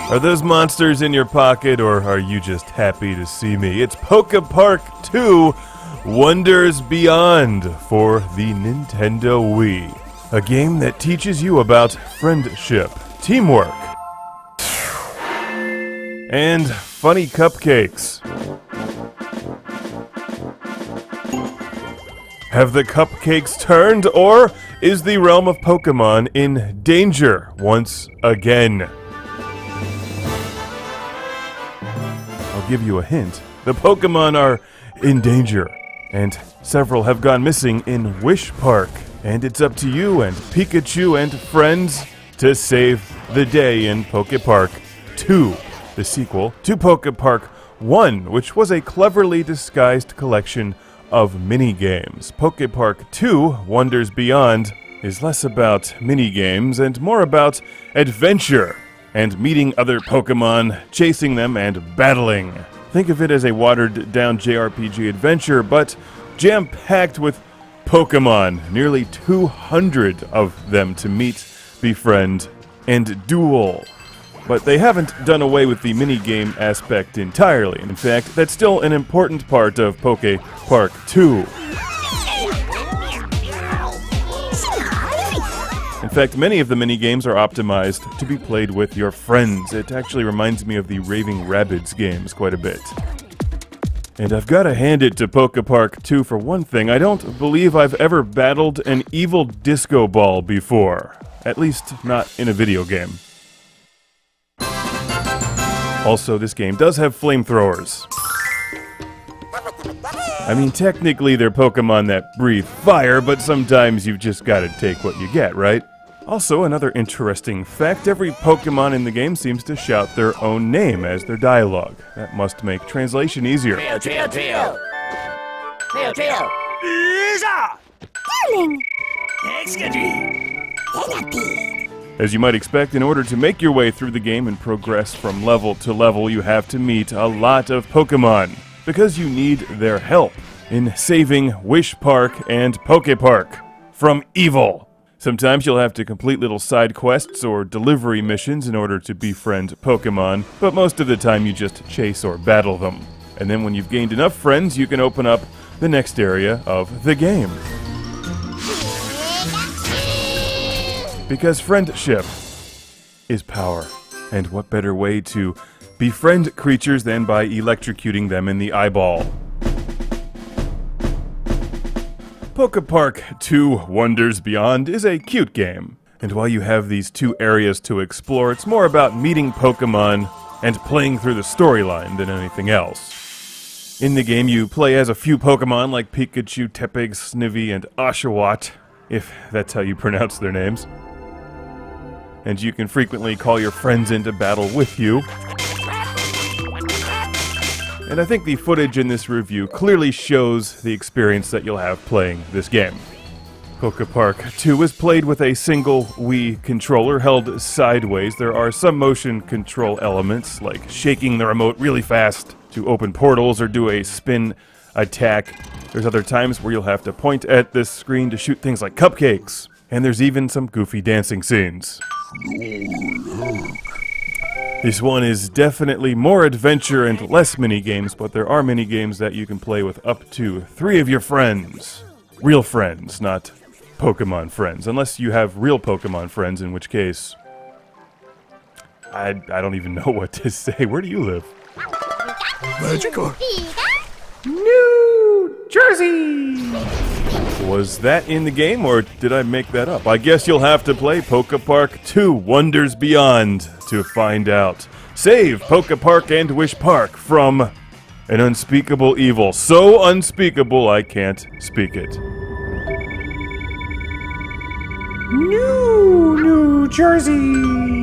Are those monsters in your pocket, or are you just happy to see me? It's Park 2 Wonders Beyond for the Nintendo Wii. A game that teaches you about friendship, teamwork, and funny cupcakes. Have the cupcakes turned, or is the realm of Pokemon in danger once again? I'll give you a hint. The Pokemon are in danger, and several have gone missing in Wish Park. And it's up to you and Pikachu and friends to save the day in Park 2, the sequel to Park 1, which was a cleverly disguised collection of mini-games. Park 2 Wonders Beyond is less about mini-games and more about adventure and meeting other Pokemon, chasing them, and battling. Think of it as a watered-down JRPG adventure, but jam-packed with Pokemon. Nearly 200 of them to meet, befriend, and duel. But they haven't done away with the minigame aspect entirely. In fact, that's still an important part of Park 2. In fact, many of the minigames are optimized to be played with your friends. It actually reminds me of the Raving Rabbids games quite a bit. And I've got to hand it to Park 2 for one thing. I don't believe I've ever battled an evil disco ball before. At least, not in a video game. Also, this game does have flamethrowers. I mean, technically they're Pokemon that breathe fire, but sometimes you've just got to take what you get, right? Also, another interesting fact, every Pokemon in the game seems to shout their own name as their dialogue. That must make translation easier. As you might expect, in order to make your way through the game and progress from level to level, you have to meet a lot of Pokemon, because you need their help in saving Wish Park and Park from evil. Sometimes you'll have to complete little side quests or delivery missions in order to befriend Pokemon, but most of the time you just chase or battle them. And then when you've gained enough friends, you can open up the next area of the game. Because friendship is power, and what better way to befriend creatures than by electrocuting them in the eyeball. Park 2 Wonders Beyond is a cute game, and while you have these two areas to explore, it's more about meeting Pokemon and playing through the storyline than anything else. In the game, you play as a few Pokemon like Pikachu, Tepig, Snivy, and Oshawott, if that's how you pronounce their names. And you can frequently call your friends into battle with you. And I think the footage in this review clearly shows the experience that you'll have playing this game. Park 2 is played with a single Wii controller held sideways. There are some motion control elements, like shaking the remote really fast to open portals or do a spin attack. There's other times where you'll have to point at this screen to shoot things like cupcakes. And there's even some goofy dancing scenes. This one is definitely more adventure and less minigames, but there are minigames that you can play with up to 3 of your friends. Real friends, not Pokemon friends. Unless you have real Pokemon friends, in which case... I don't even know what to say. Where do you live? Magical. New Jersey! Was that in the game, or did I make that up? I guess you'll have to play Park 2 Wonders Beyond to find out. Save Park and Wish Park from an unspeakable evil. So unspeakable, I can't speak it. New Jersey!